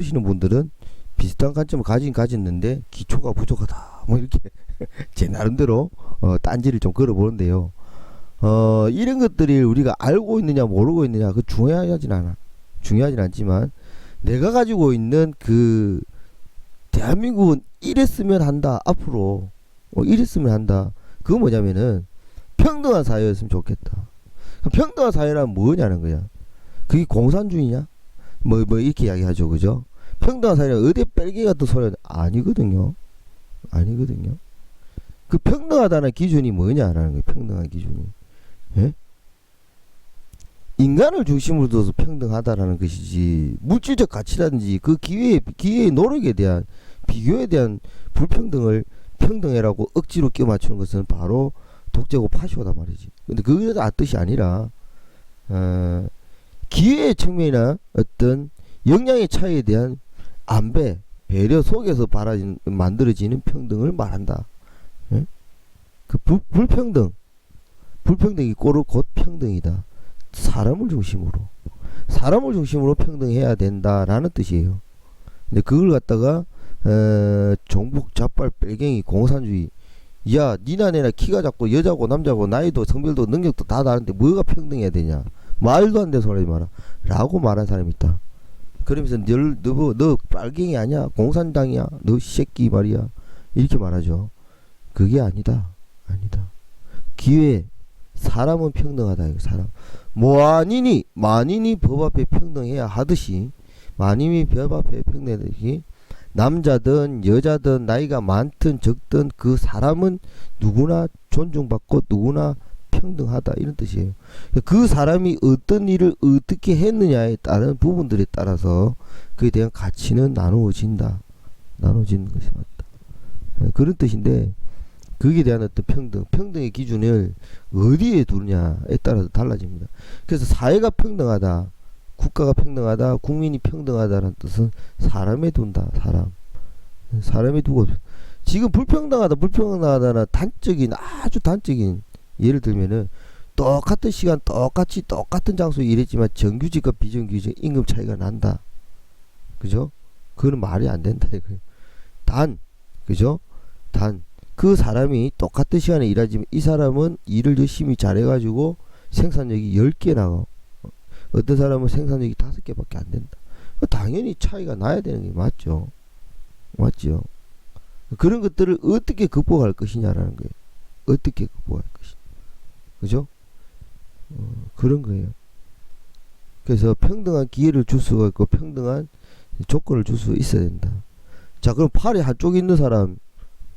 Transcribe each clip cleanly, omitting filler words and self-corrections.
보시는 분들은 비슷한 관점을 가졌는데 기초가 부족하다 뭐 이렇게 제 나름대로 딴지를 좀 걸어보는데요. 이런 것들이 우리가 알고 있느냐 모르고 있느냐 그 중요하진 않지만 내가 가지고 있는 그 대한민국은 이랬으면 한다 앞으로 이랬으면 한다. 그거 뭐냐면은 평등한 사회였으면 좋겠다. 평등한 사회란 뭐냐는 거야. 그게 공산주의냐? 뭐 이렇게 이야기하죠, 그죠? 평등한 사회는 어디 뺄기 같은 소리는 아니거든요. 아니거든요. 그 평등하다는 기준이 뭐냐라는 거예요. 평등한 기준이. 예? 인간을 중심으로 둬서 평등하다라는 것이지 물질적 가치라든지 그 기회의 노력에 대한 비교에 대한 불평등을 평등해라고 억지로 끼워 맞추는 것은 바로 독재고 파시오다 말이지. 근데 그게 뜻이 아니라 기회의 측면이나 어떤 역량의 차이에 대한 안배, 배려 속에서 만들어지는 평등을 말한다. 예? 그 불평등이 곧 평등이다. 사람을 중심으로 평등해야 된다라는 뜻이에요. 근데 그걸 갖다가 종북 좌빨 빨갱이 공산주의 야 니나 내나 키가 작고 여자고 남자고 나이도 성별도 능력도 다 다른데 뭐가 평등해야 되냐 말도 안 되는 소리 마라 라고 말한 사람이 있다. 그러면서 너 빨갱이 아니야 공산당이야 너 새끼 말이야 이렇게 말하죠. 그게 아니다. 기회 사람은 평등하다. 사람 만인이 법 앞에 평등해야 하듯이 만인이 법 앞에 평등하듯이 남자든 여자든 나이가 많든 적든 그 사람은 누구나 존중받고 누구나 평등하다 이런 뜻이에요. 그 사람이 어떤 일을 어떻게 했느냐에 따른 부분들에 따라서 그에 대한 가치는 나누어지는 것이 맞다. 그런 뜻인데 거기에 대한 어떤 평등의 기준을 어디에 두느냐에 따라서 달라집니다. 그래서 사회가 평등하다, 국가가 평등하다, 국민이 평등하다는 뜻은 사람에 둔다. 사람에 두고 지금 불평등하다는 아주 단적인 예를 들면은 똑같은 시간 똑같이 똑같은 장소에 일했지만 정규직과 비정규직 임금 차이가 난다. 그죠? 그건 말이 안 된다 이거예요. 그죠? 그 사람이 똑같은 시간에 일하지만 이 사람은 일을 열심히 잘해가지고 생산력이 10개 나가. 어떤 사람은 생산력이 5개밖에 안 된다. 당연히 차이가 나야 되는 게 맞죠. 그런 것들을 어떻게 극복할 것이냐라는 거예요. 어떻게 극복할 것이냐. 그죠? 그런 거예요. 그래서 평등한 기회를 줄 수가 있고 평등한 조건을 줄 수 있어야 된다. 자, 그럼 팔이 한쪽 있는 사람,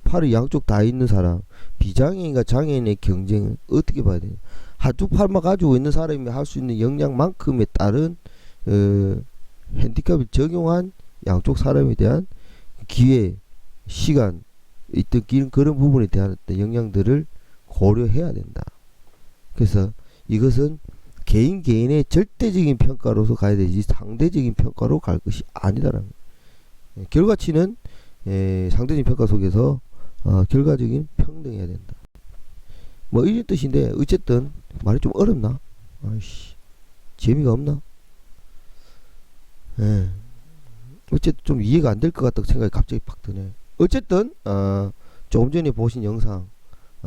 팔이 양쪽 다 있는 사람, 비장애인과 장애인의 경쟁은 어떻게 봐야 되냐. 한쪽 팔만 가지고 있는 사람이 할 수 있는 역량만큼에 따른 핸디캡을 적용한 양쪽 사람에 대한 기회, 시간, 그런 부분에 대한 어떤 영향들을 고려해야 된다. 그래서 이것은 개인의 절대적인 평가로서 가야 되지 상대적인 평가로 갈 것이 아니다라는 거예요. 결과치는 상대적인 평가 속에서 결과적인 평등해야 된다. 뭐 이런 뜻인데 어쨌든 말이 좀 어렵나? 아이씨 재미가 없나? 어쨌든 좀 이해가 안 될 것 같다고 생각이 갑자기 팍 드네. 어쨌든 조금 전에 보신 영상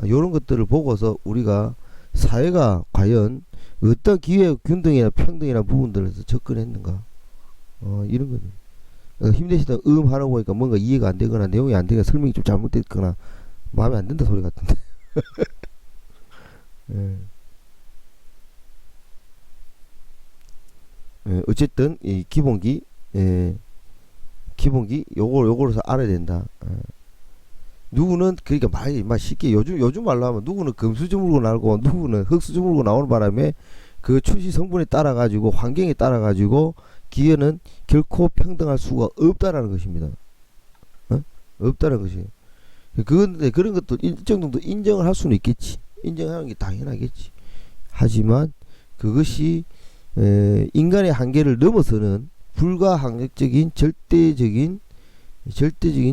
요런 것들을 보고서 우리가 사회가 과연 어떤 기회 균등이나 평등이나 부분들에서 접근했는가 이런 거는 힘내시다 하라고 보니까 뭔가 이해가 안 되거나 내용이 안 되거나 설명이 좀 잘못됐거나 마음에 안 든다 소리 같은데 어쨌든 이 기본기 요거로서 알아야 된다. 누구는 그러니까 말 쉽게 요즘 말로 하면 누구는 금수 저물고 나오고 누구는 흙수 저물고 나오는 바람에 그 출시 성분에 따라 가지고 환경에 따라 가지고 기회는 결코 평등할 수가 없다라는 것입니다. 없다는 것이에요. 그런데 그런 것도 일정 정도 인정을 할 수는 있겠지. 인정하는 게 당연하겠지. 하지만 그것이 인간의 한계를 넘어서는 불가항력적인 절대적인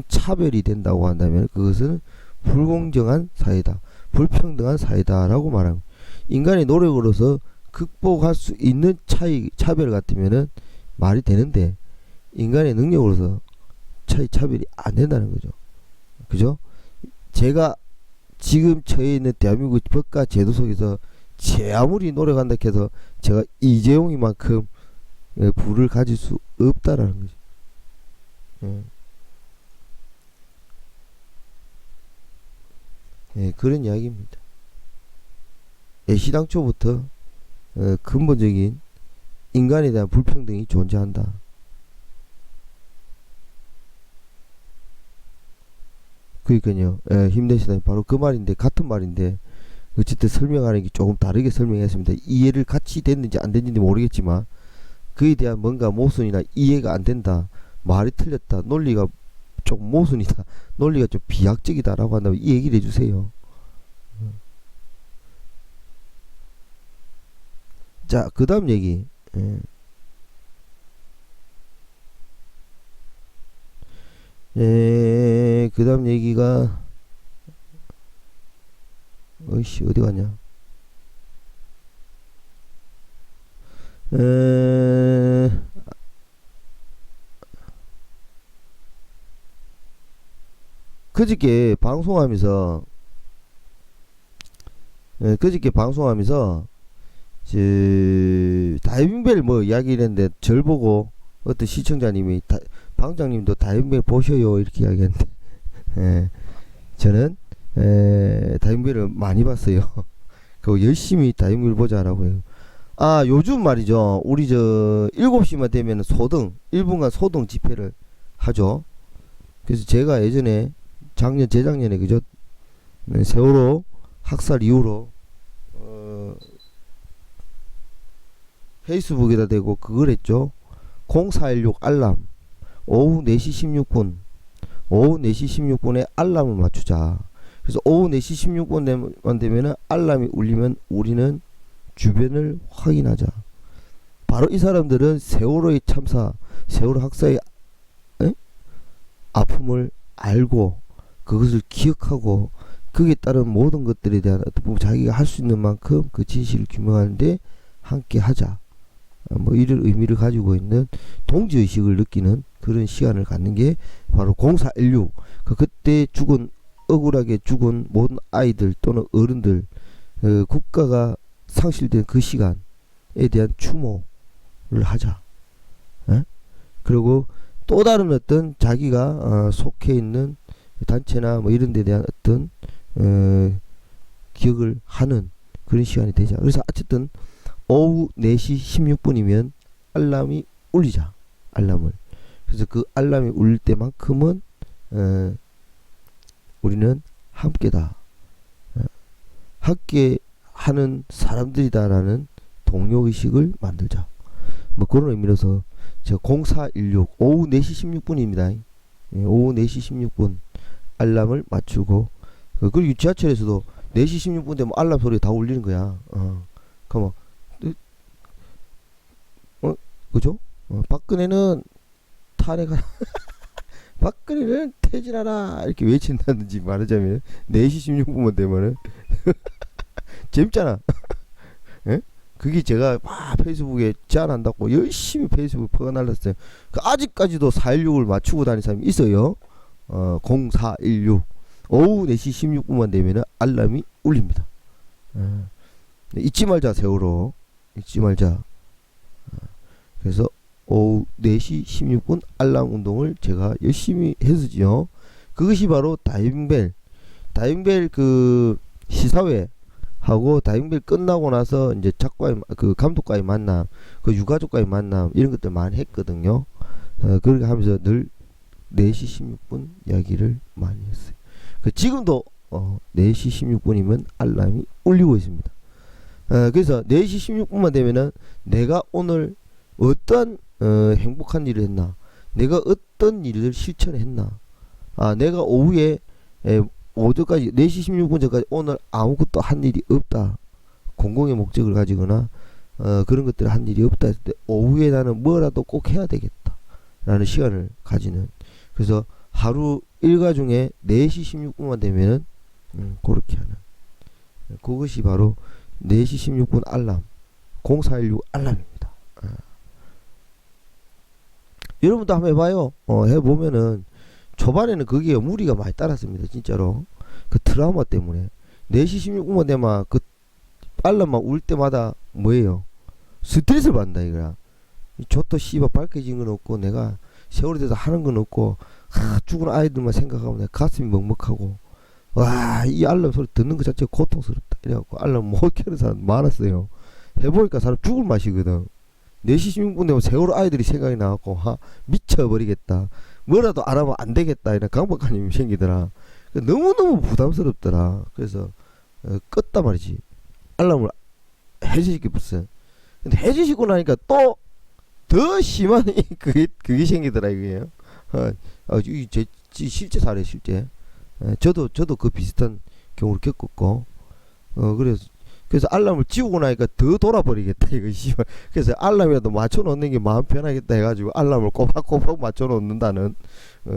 차별이 된다고 한다면 그것은 불공정한 사회다. 불평등한 사회다라고 말합니다. 인간의 노력으로서 극복할 수 있는 차별 같으면은 말이 되는데 인간의 능력으로서 차별이 안 된다는 거죠. 그죠? 제가 지금 처해 있는 대한민국 법과 제도 속에서 제 아무리 노력한다 해서 제가 이재용이만큼 부를 가질 수 없다라는 거죠. 예. 예, 그런 이야기입니다. 애시당초부터 근본적인 인간에 대한 불평등이 존재한다. 그러니까요. 힘내시다. 바로 그 말인데, 같은 말인데, 어쨌든 설명하는 게 조금 다르게 설명했습니다. 이해를 같이 됐는지 안 됐는지 모르겠지만, 그에 대한 뭔가 모순이나 이해가 안 된다. 말이 틀렸다. 논리가 좀 모순이다. 논리가 좀 비약적이다라고 한다면 이 얘기를 해주세요. 자, 그 다음 얘기. 그 다음 얘기가, 어이씨, 어디 갔냐? 그저께 방송하면서, 저, 다이빙벨 뭐 이야기를 했는데, 절 보고 어떤 시청자님이, 방장님도 다이빙벨 보셔요. 이렇게 이야기했는데, 저는, 다이빙벨을 많이 봤어요. 그 열심히 다이빙벨 보자라고 해요. 아, 요즘 말이죠. 우리 7시만 되면 소등, 1분간 소등 집회를 하죠. 그래서 제가 예전에, 재작년에, 그죠? 세월호 학살 이후로, 페이스북에다 대고 그걸 했죠. 0416 알람. 오후 4시 16분에 알람을 맞추자. 그래서 오후 4시 16분만 되면은 알람이 울리면 우리는 주변을 확인하자. 바로 이 사람들은 세월호의 참사, 세월호 학사의 아픔을 알고 그것을 기억하고 거기에 따른 모든 것들에 대한 어떤 부분 자기가 할 수 있는 만큼 그 진실을 규명하는데 함께 하자. 뭐 이런 의미를 가지고 있는 동지의식을 느끼는 그런 시간을 갖는 게 바로 0416. 그때 억울하게 죽은 모든 아이들 또는 어른들, 국가가 상실된 그 시간에 대한 추모를 하자. 그리고 또 다른 어떤 자기가 속해 있는 단체나 뭐 이런 데 대한 어떤 기억을 하는 그런 시간이 되자. 그래서 어쨌든 오후 4시 16분이면 알람이 울리자. 알람을. 그래서 그 알람이 울릴 때만큼은 우리는 함께다. 함께 하는 사람들이다라는 동료의식을 만들자. 뭐 그런 의미로서 제가 0416 오후 4시 16분입니다. 오후 4시 16분 알람을 맞추고 그리고 지하철에서도 4시 16분 되면 알람 소리 다 울리는 거야. 그만 그죠? 박근혜는 탄핵하라. 박근혜는 퇴진하라 이렇게 외친다든지 말하자면 4시 16분만 되면은 재밌잖아. 예? 그게 제가 막 페이스북에 제안한다고 열심히 페이스북 퍼날렸어요. 아직까지도 416을 맞추고 다니는 사람이 있어요. 0416 오후 4시 16분만 되면은 알람이 울립니다. 잊지 말자 세월호. 잊지 말자. 그래서 오후 4시 16분 알람 운동을 제가 열심히 했었죠. 그것이 바로 다이빙벨 그 시사회 하고 다이빙벨 끝나고 나서 이제 작가의 그 감독과의 만남, 그 유가족과의 만남 이런 것들 많이 했거든요. 그렇게 하면서 늘 4시 16분 이야기를 많이 했어요. 지금도 4시 16분이면 알람이 울리고 있습니다. 그래서 4시 16분만 되면은 내가 오늘 어떤 행복한 일을 했나, 내가 어떤 일을 실천했나, 내가 오후에 오전까지 4시 16분 전까지 오늘 아무것도 한 일이 없다, 공공의 목적을 가지거나 그런 것들을 한 일이 없다 했을 때 오후에 나는 뭐라도 꼭 해야 되겠다 라는 시간을 가지는, 그래서 하루 일과 중에 4시 16분만 되면은 그렇게 하는, 그것이 바로 4시 16분 알람 0416 알람입니다. 여러분도 한번 해봐요. 해보면은 초반에는 그게 무리가 많이 따랐습니다. 진짜로. 그 트라우마 때문에 4시 16분만 되면 그 알람만 울 때마다 뭐예요? 스트레스를 받는다 이거야. 저또 씨발 밝혀진 건 없고 내가 세월이 돼서 하는 건 없고 죽은 아이들만 생각하면 내 가슴이 먹먹하고 와 이 알람 소리 듣는 것 자체가 고통스럽다 이래갖고 알람 못 켜는 사람 많았어요. 해보니까 사람 죽을 맛이거든. 4시 16분 되면 세월호 아이들이 생각이 나갖고 미쳐버리겠다 뭐라도 안 하면 안 되겠다 이런 강박관념이 생기더라. 너무너무 부담스럽더라. 그래서 껐단 말이지. 알람을 해제시켰어. 근데 해제시키고 나니까 또 더 심한 그게 생기더라 이거예요. 제 실제 사례 실제. 저도 그 비슷한 경우를 겪었고 그래서 알람을 지우고 나니까 더 돌아버리겠다 이거 씨발. 그래서 알람이라도 맞춰 놓는 게 마음 편하겠다 해가지고 알람을 꼬박꼬박 맞춰 놓는다는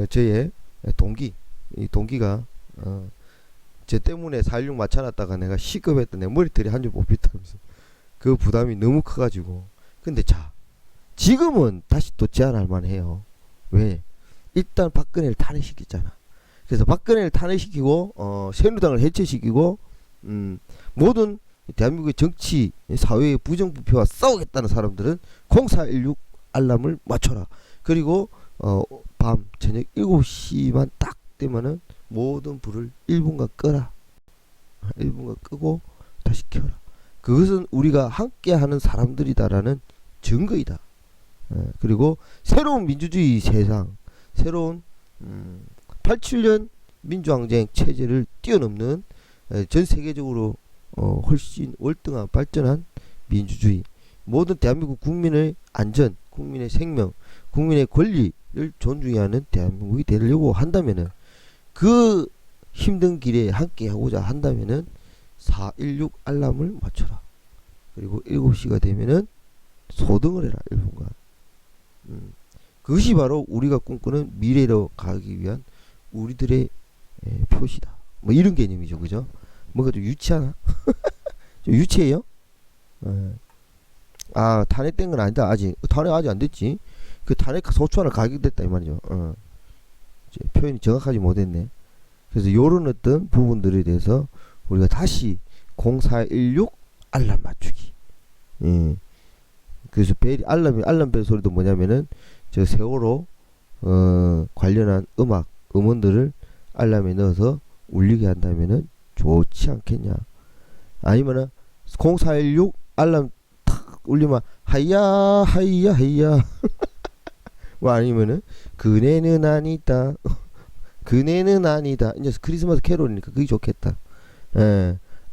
저의 이 동기가 제 때문에 416 맞춰놨다가 내가 시급했던 내 머리털이 한 줄 뽑혔다면서 그 부담이 너무 커가지고. 근데 자 지금은 다시 또 제안할 만해요. 왜? 일단 박근혜를 탄핵시켰잖아. 그래서 박근혜를 탄핵시키고 새누리당을 해체시키고 모든 대한민국의 정치 사회의 부정부패와 싸우겠다는 사람들은 0416 알람을 맞춰라. 그리고 밤 저녁 7시만 딱 되면은 모든 불을 1분간 끄라. 1분간 끄고 다시 켜라. 그것은 우리가 함께하는 사람들이다라는 증거이다. 그리고 새로운 민주주의 세상, 새로운 87년 민주항쟁 체제를 뛰어넘는 전 세계적으로 훨씬 월등한 발전한 민주주의, 모든 대한민국 국민의 안전, 국민의 생명, 국민의 권리를 존중해야 하는 대한민국이 되려고 한다면은 그 힘든 길에 함께 하고자 한다면은 416 알람을 맞춰라. 그리고 7시가 되면은 소등을 해라 1분간. 그것이 바로 우리가 꿈꾸는 미래로 가기 위한 우리들의 표시다. 뭐 이런 개념이죠, 그죠? 뭔가 좀 유치하나? 좀 유치해요? 탄핵된 건 아니다. 아직 탄핵 아직 안 됐지. 그 탄핵 소추안을 가결됐다 이 말이죠. 표현이 정확하지 못했네. 그래서 요런 어떤 부분들에 대해서 우리가 다시 0416 알람 맞추기. 그래서 알람 벨 소리도 뭐냐면은 저 세월호 관련한 음원들을 알람에 넣어서 울리게 한다면은 좋지 않겠냐. 아니면은 0416 알람 탁 울리면 하이야 하이야 하이야 뭐 아니면은 그네는 아니다 그네는 아니다. 이제 크리스마스 캐롤이니까 그게 좋겠다.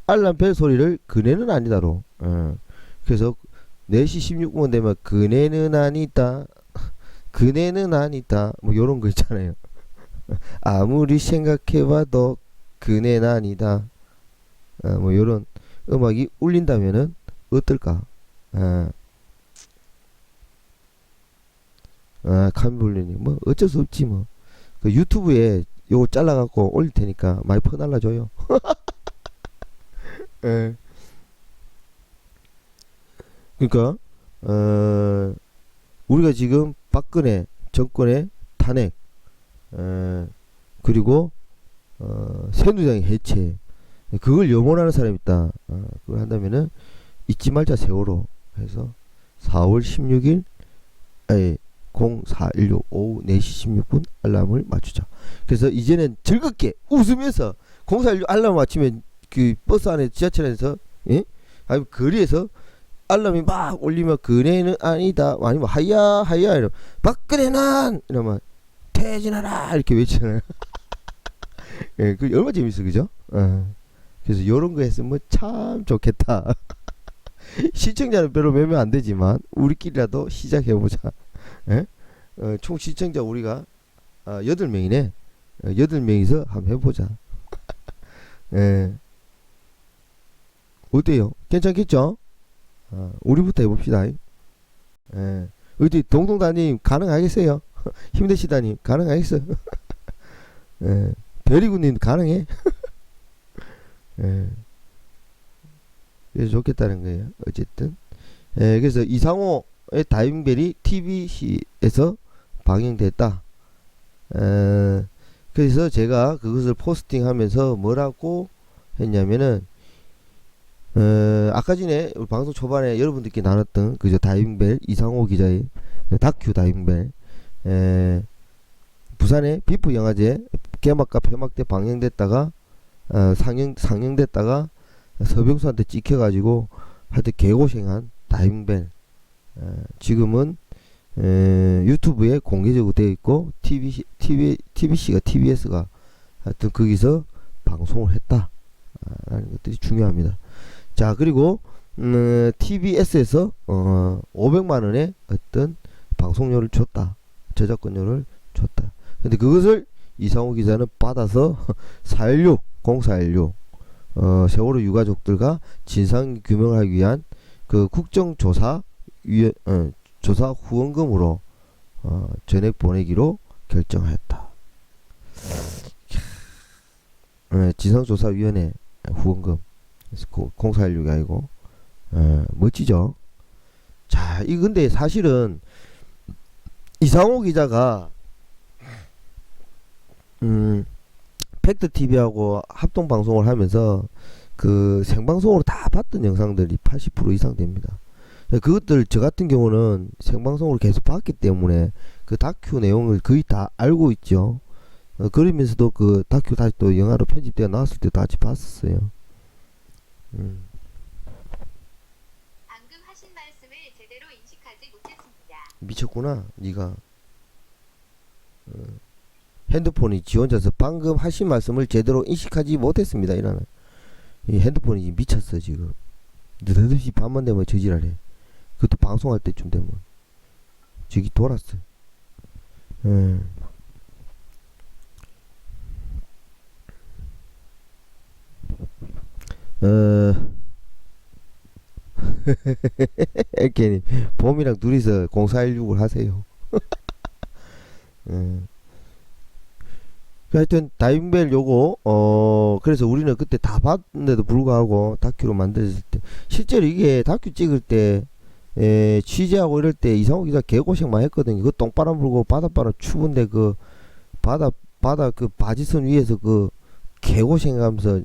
알람 벨 소리를 그네는 아니다로. 그래서 4시 16분 되면 그네는 아니다 그네는 아니다 뭐 요런 거 있잖아요. 아무리 생각해봐도 그네는 아니다. 뭐 요런 음악이 울린다면은 어떨까. 카미볼리님 뭐 어쩔 수 없지 뭐. 그 유튜브에 요거 잘라갖고 올릴 테니까 많이 퍼날라줘요. 그러니까 우리가 지금 박근혜 정권의 탄핵 그리고 새누리당의 해체 그걸 염원하는 사람이 있다. 그걸 한다면은 잊지 말자 세월호 해서 4월 16일 0416 오후 4시 16분 알람을 맞추자. 그래서 이제는 즐겁게 웃으면서 0416 알람 맞추면 그 버스 안에 지하철 안에서 아니면 거리에서 알람이 막 울리면 그네는 아니다 아니면 하야 하야 이러면 박근혜는 이러면 퇴진하라 이렇게 외치잖아요. 그 얼마나 재밌어 그죠? 그래서 요런 거 했으면 참 좋겠다. 시청자는 별로 몇명 안 되지만 우리끼리라도 시작해보자. 총 시청자 우리가 8명이네. 8명이서 한번 해보자. 어때요? 괜찮겠죠? 우리부터 해봅시다. 어디 동동다님 가능하겠어요? 힘내시다님 가능하겠어? 별이구님 가능해? 그래서 좋겠다는 거예요. 어쨌든 그래서 이상호의 다임벨이 TBC에서 방영됐다. 그래서 제가 그것을 포스팅하면서 뭐라고 했냐면은 아까 전에 우리 방송 초반에 여러분들께 나눴던 그저 다이빙벨 이상호 기자의 다큐 다이빙벨 부산의 비프 영화제 개막과 폐막 때 방영됐다가 상영됐다가 서병수한테 찍혀가지고 하여튼 개고생한 다이빙벨 지금은 유튜브에 공개적으로 되어 있고 TBS가 하여튼 거기서 방송을 했다 라는 것들이 중요합니다. 자, 그리고 TBS에서 500만원의 어떤 방송료를 줬다, 저작권료를 줬다. 근데 그것을 이상호 기자는 받아서 416 0416 세월호 유가족들과 진상 규명을 하기 위한 그 국정조사 조사 후원금으로 전액 보내기로 결정하였다. 진상조사위원회 후원금 0416이 아니고 멋지죠. 자, 이 근데 사실은 이상호 기자가 팩트TV하고 합동방송을 하면서 그 생방송으로 다 봤던 영상들이 80% 이상 됩니다. 그것들 저 같은 경우는 생방송으로 계속 봤기 때문에 그 다큐 내용을 거의 다 알고 있죠. 그러면서도 그 다큐 다시 또 영화로 편집되어 나왔을 때도 같이 봤었어요. 방금 하신 말씀을 제대로 인식하지 못했습니다. 미쳤구나 니가. 핸드폰이 지 혼자서 방금 하신 말씀을 제대로 인식하지 못했습니다 이라는. 이 핸드폰이 미쳤어 지금. 느닷없이 밤만 되면 저지랄해. 그것도 방송할 때쯤 되면 저기 돌았어. 괜히 봄이랑 둘이서 0416을 하세요. 하여튼 다이빙벨 요거 그래서 우리는 그때 다 봤는데도 불구하고 다큐로 만들었을 때 실제로 이게 다큐 찍을 때 취재하고 이럴 때 이상호 기자 개고생만 했거든요. 그 똥바람 불고 바닷바람 추운데 그 바다 그 바지선 위에서 그 개고생하면서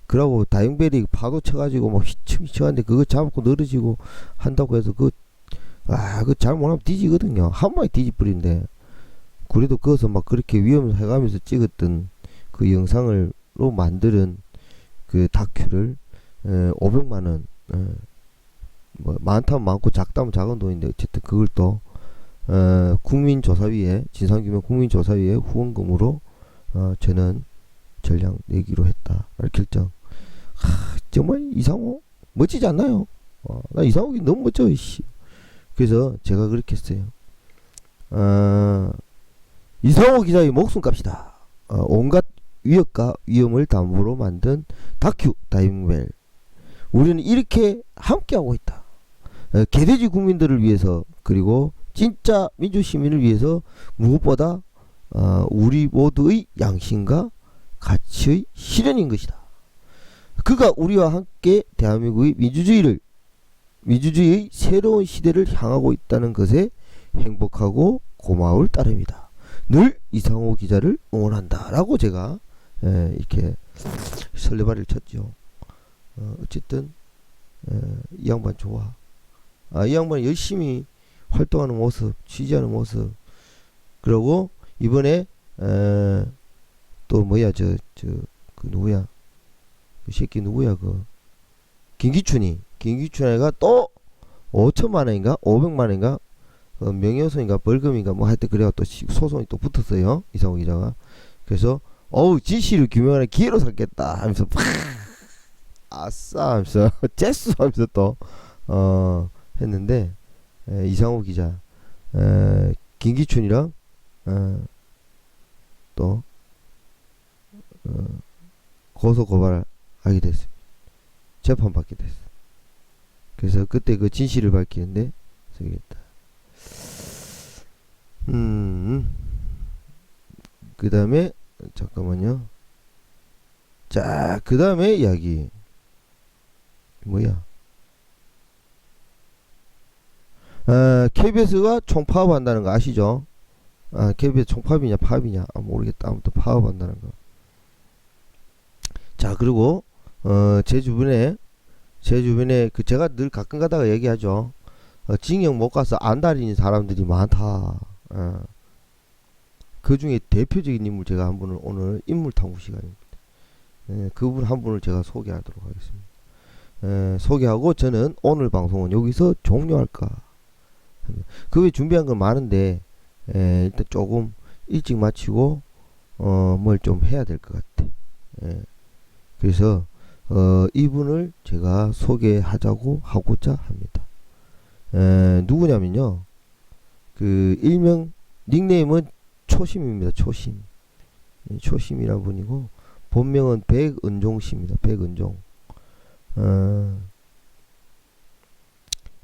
그러고 다이빙벨이 파도 쳐가지고 막 휘청휘청한데 그거 잡고 늘어지고 한다고 해서 그거 잘못하면 뒤지거든요. 한 방에 뒤집버린데 그래도 그것을 막 그렇게 위험해가면서 찍었던 그 영상으로 만드는 그 다큐를 500만원 뭐 많다면 많고 작다면 작은 돈인데 어쨌든 그걸 또 국민조사위에 진상규명 국민조사위에 후원금으로 저는 전량 내기로 했다 결정. 정말 이상호 멋지지 않나요? 나 이상호기 너무 멋져 이씨. 그래서 제가 그렇게 했어요. 이상호 기자의 목숨값이다. 온갖 위협과 위험을 담보로 만든 다큐 다이빙벨. 우리는 이렇게 함께하고 있다. 개돼지 국민들을 위해서 그리고 진짜 민주시민을 위해서 무엇보다 우리 모두의 양심과 가치의 실현인 것이다. 그가 우리와 함께 대한민국의 민주주의의 새로운 시대를 향하고 있다는 것에 행복하고 고마울 따름이다. 늘 이상호 기자를 응원한다 라고 제가 이렇게 설레발을 쳤죠. 어쨌든 이 양반 좋아. 이 양반이 열심히 활동하는 모습, 취재하는 모습. 그리고 이번에 또 뭐야 그 누구야 그 새끼 누구야 그 김기춘이가 또 5천만원인가 500만원인가 명예훼손인가 벌금인가 뭐 하여튼 그래가 또 소송이 또 붙었어요 이상호 기자가. 그래서 진실을 규명하는 기회로 삼겠다 하면서 아싸 하면서 재수 하면서 또 했는데 이상호 기자 김기춘이랑 또 고소 고발하게 됐어요. 재판받게 됐어. 그래서 그때 그 진실을 밝히는데 쓰겠다. 그 다음에 잠깐만요. 자, 그 다음에 이야기 뭐야? KBS가 총파업한다는 거 아시죠? KBS 총파업이냐 파업이냐 모르겠다. 아무튼 파업한다는 거. 자, 그리고 제 주변에 그 제가 늘 가끔 가다가 얘기하죠. 징역 못 가서 안달인 사람들이 많다. 그 중에 대표적인 인물 제가 한 분을 오늘 인물 탐구 시간입니다. 그분 한 분을 제가 소개하도록 하겠습니다. 소개하고 저는 오늘 방송은 여기서 종료할까 합니다. 그 외에 준비한 건 많은데 일단 조금 일찍 마치고 뭘 좀 해야 될 것 같아. 그래서 이분을 제가 소개하자고 하고자 합니다. 누구냐면요, 그 일명 닉네임은 초심입니다. 초심이라는 분이고 본명은 백은종 씨입니다. 백은종.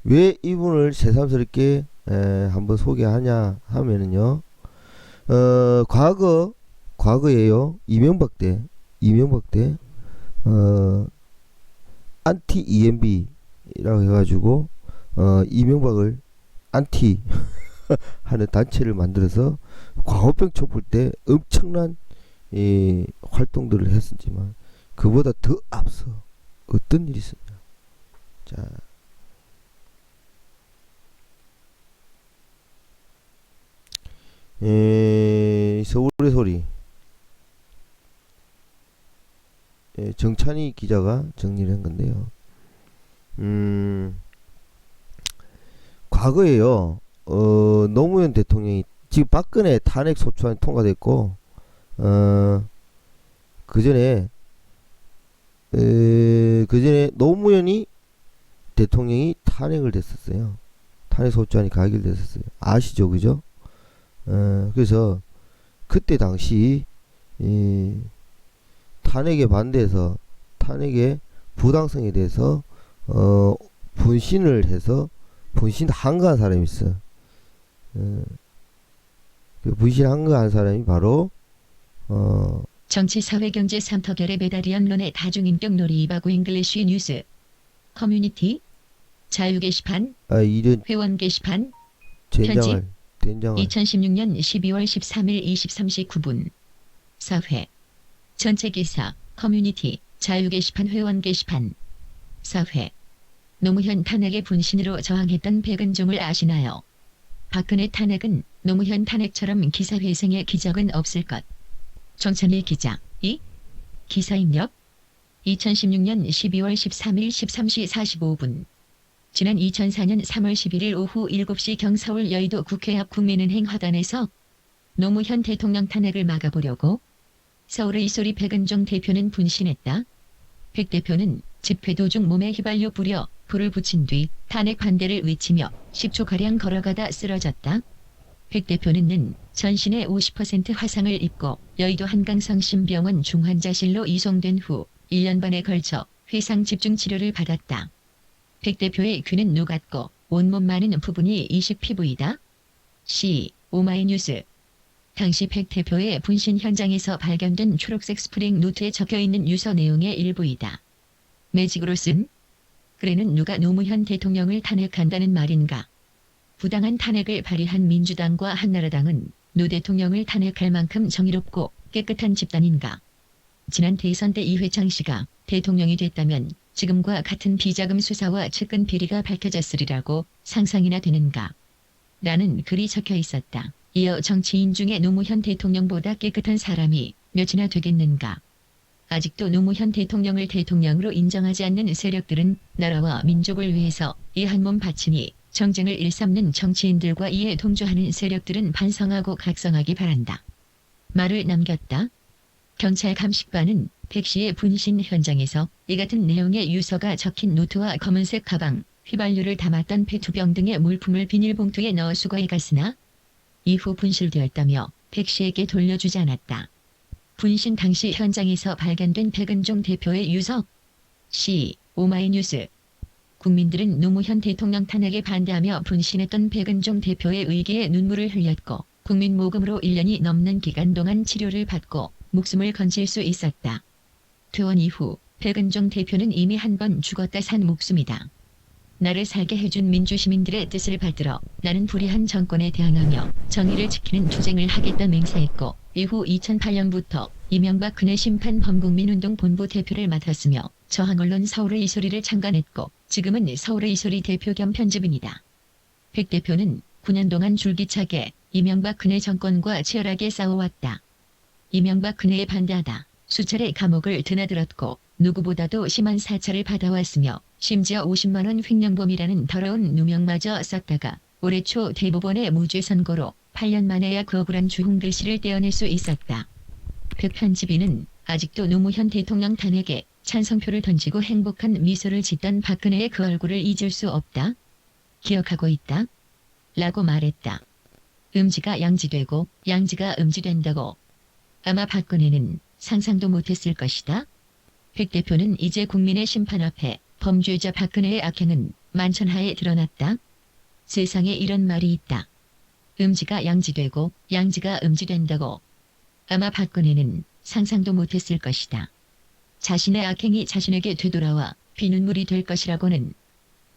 왜 이분을 새삼스럽게 한번 소개하냐 하면은요, 과거에요, 이명박 때 안티 EMB라고 해가지고 이명박을 안티 하는 단체를 만들어서 광우병 촛불 때 엄청난 활동들을 했었지만 그보다 더 앞서 어떤 일이 있었냐. 자, 서울의 소리, 정찬희 기자가 정리를 한 건데요. 과거에요, 노무현 대통령이 지금 박근혜 탄핵 소추안이 통과됐고, 그 전에 노무현이 대통령이 탄핵을 됐었어요. 탄핵 소추안이 가결됐었어요. 아시죠, 그죠? 그래서 그때 당시 탄핵에 반대해서 탄핵의 부당성에 대해서 분신을 해서 분신 한거한 사람이 있어. 그 분신 한거한 사람이 바로 정치, 사회, 경제 3터결에 매달이 언론의 다중인격 놀이 이바구 잉글리쉬 뉴스 커뮤니티 자유 게시판 이런 회원 게시판 된장을 2016년 12월 13일 23시 9분 사회 전체 기사 커뮤니티 자유 게시판 회원 게시판 사회 노무현 탄핵의 분신으로 저항했던 백은종을 아시나요? 박근혜 탄핵은 노무현 탄핵처럼 기사회생의 기적은 없을 것. 정찬일 기자 2. 기사 입력 2016년 12월 13일 13시 45분 지난 2004년 3월 11일 오후 7시경 서울 여의도 국회 앞 국민은행 화단에서 노무현 대통령 탄핵을 막아보려고 서울의 이소리 백은종 대표는 분신했다. 백 대표는 집회 도중 몸에 휘발유 뿌려 불을 붙인 뒤 탄핵 반대를 외치며 10초가량 걸어가다 쓰러졌다. 백 대표는 전신에 50% 화상을 입고 여의도 한강성심병원 중환자실로 이송된 후 1년 반에 걸쳐 회상 집중 치료를 받았다. 백 대표의 귀는 누같고 온몸 많은 부분이 이식 피부이다. C. 오마이뉴스 당시 백 대표의 분신 현장에서 발견된 초록색 스프링 노트에 적혀있는 유서 내용의 일부이다. 매직으로 쓴 그래는 누가 노무현 대통령을 탄핵한다는 말인가. 부당한 탄핵을 발의한 민주당과 한나라당은 노 대통령을 탄핵할 만큼 정의롭고 깨끗한 집단인가. 지난 대선 때 이회창 씨가 대통령이 됐다면 지금과 같은 비자금 수사와 측근 비리가 밝혀졌으리라고 상상이나 되는가. 라는 글이 적혀 있었다. 이어 정치인 중에 노무현 대통령보다 깨끗한 사람이 몇이나 되겠는가. 아직도 노무현 대통령을 대통령으로 인정하지 않는 세력들은 나라와 민족을 위해서 이 한 몸 바치니 정쟁을 일삼는 정치인들과 이에 동조하는 세력들은 반성하고 각성하기 바란다. 말을 남겼다. 경찰 감식반은 백 씨의 분신 현장에서 이 같은 내용의 유서가 적힌 노트와 검은색 가방, 휘발유를 담았던 페트병 등의 물품을 비닐봉투에 넣어 수거해 갔으나 이후 분실되었다며 백 씨에게 돌려주지 않았다. 분신 당시 현장에서 발견된 백은종 대표의 유서. C. 오마이뉴스 국민들은 노무현 대통령 탄핵에 반대하며 분신했던 백은종 대표의 의기에 눈물을 흘렸고 국민 모금으로 1년이 넘는 기간 동안 치료를 받고 목숨을 건질 수 있었다. 퇴원 이후 백은종 대표는 이미 한 번 죽었다 산 목숨이다. 나를 살게 해준 민주시민들의 뜻을 받들어 나는 불의한 정권에 대항하며 정의를 지키는 투쟁을 하겠다 맹세했고 이후 2008년부터 이명박 근해 심판 범국민운동 본부 대표를 맡았으며 저항언론 서울의 이소리를 창간했고 지금은 서울의 이소리 대표 겸 편집인이다. 백 대표는 9년 동안 줄기차게 이명박 근해 정권과 치열하게 싸워왔다. 이명박 근해에 반대하다 수차례 감옥을 드나들었고 누구보다도 심한 사찰을 받아왔으며 심지어 50만 원 횡령범이라는 더러운 누명마저 썼다가 올해 초 대법원의 무죄 선고로 8년 만에야 그 억울한 주홍글씨를 떼어낼 수 있었다. 백 편집인은 아직도 노무현 대통령 탄핵에 찬성표를 던지고 행복한 미소를 짓던 박근혜의 그 얼굴을 잊을 수 없다. 기억하고 있다. 라고 말했다. 음지가 양지되고 양지가 음지된다고. 아마 박근혜는 상상도 못했을 것이다. 백 대표는 이제 국민의 심판 앞에 범죄자 박근혜의 악행은 만천하에 드러났다. 세상에 이런 말이 있다. 음지가 양지되고 양지가 음지된다고. 아마 박근혜는 상상도 못했을 것이다. 자신의 악행이 자신에게 되돌아와 피눈물이 될 것이라고는.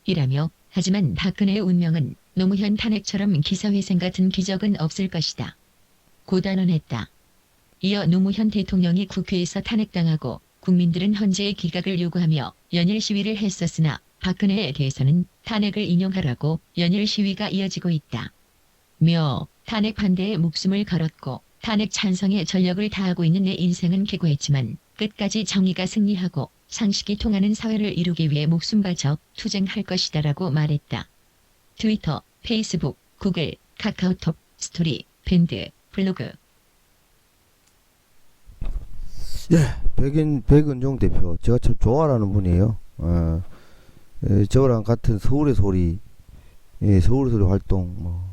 이라며 하지만 박근혜의 운명은 노무현 탄핵처럼 기사회생 같은 기적은 없을 것이다. 고 단언했다. 이어 노무현 대통령이 국회에서 탄핵당하고 국민들은 헌재의 기각을 요구하며 연일 시위를 했었으나 박근혜에 대해서는 탄핵을 인용하라고 연일 시위가 이어지고 있다. 며 탄핵 반대에 목숨을 걸었고 탄핵 찬성에 전력을 다하고 있는 내 인생은 개고했지만 끝까지 정의가 승리하고 상식이 통하는 사회를 이루기 위해 목숨 바쳐 투쟁할 것이다라고 말했다. 트위터, 페이스북, 구글, 카카오톡, 스토리, 밴드, 블로그. 백은종 대표 제가 참 좋아하는 분이에요. 저랑 같은 서울의 소리, 서울의 소리 활동 뭐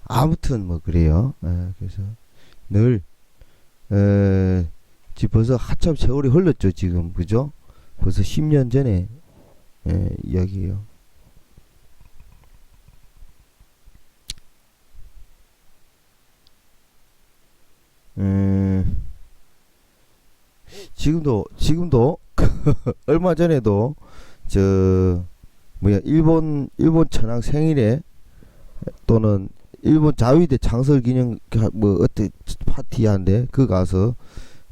아무튼 뭐 그래요. 그래서 늘 지금 벌써 한참 세월이 흘렀죠 지금, 그죠? 벌써 10년 전에 이야기예요. 지금도 얼마 전에도 일본 천황 생일에 또는 일본 자위대 창설 기념 뭐 어때 파티한데 그 가서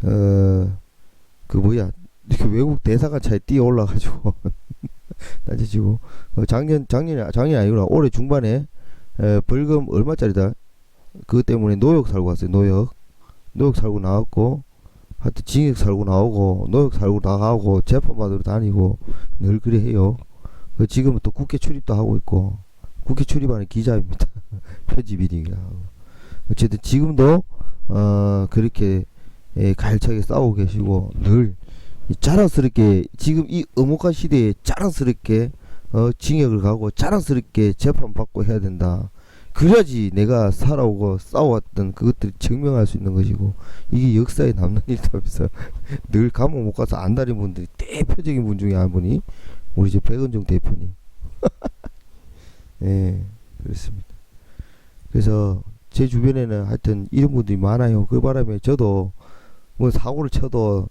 이렇게 외국 대사관차에 뛰어 올라가지고 따지고 작년이 아니구나, 올해 중반에 벌금 얼마짜리다 그것 때문에 노역 살고 왔어요. 노역 살고 나왔고, 하여튼 징역 살고 나오고 노역 살고 나가고 재판 받으러 다니고 늘 그래 해요. 지금은 또 국회 출입도 하고 있고, 국회 출입하는 기자입니다. 편집인이기도 하고. 어쨌든 지금도 그렇게 가열차게 싸우고 계시고, 늘 자랑스럽게 지금 이 엄혹한 시대에 자랑스럽게 징역을 가고 자랑스럽게 재판 받고 해야 된다. 그래야지 내가 살아오고 싸워왔던 그것들을 증명할 수 있는 것이고, 이게 역사에 남는 일이라면서 늘 감옥 못 가서 안달인 분들이 대표적인 분 중에 한 분이 우리 이제 백은종 대표님. 예, 그렇습니다. 그래서 제 주변에는 하여튼 이런 분들이 많아요. 그 바람에 저도 뭐 사고를 쳐도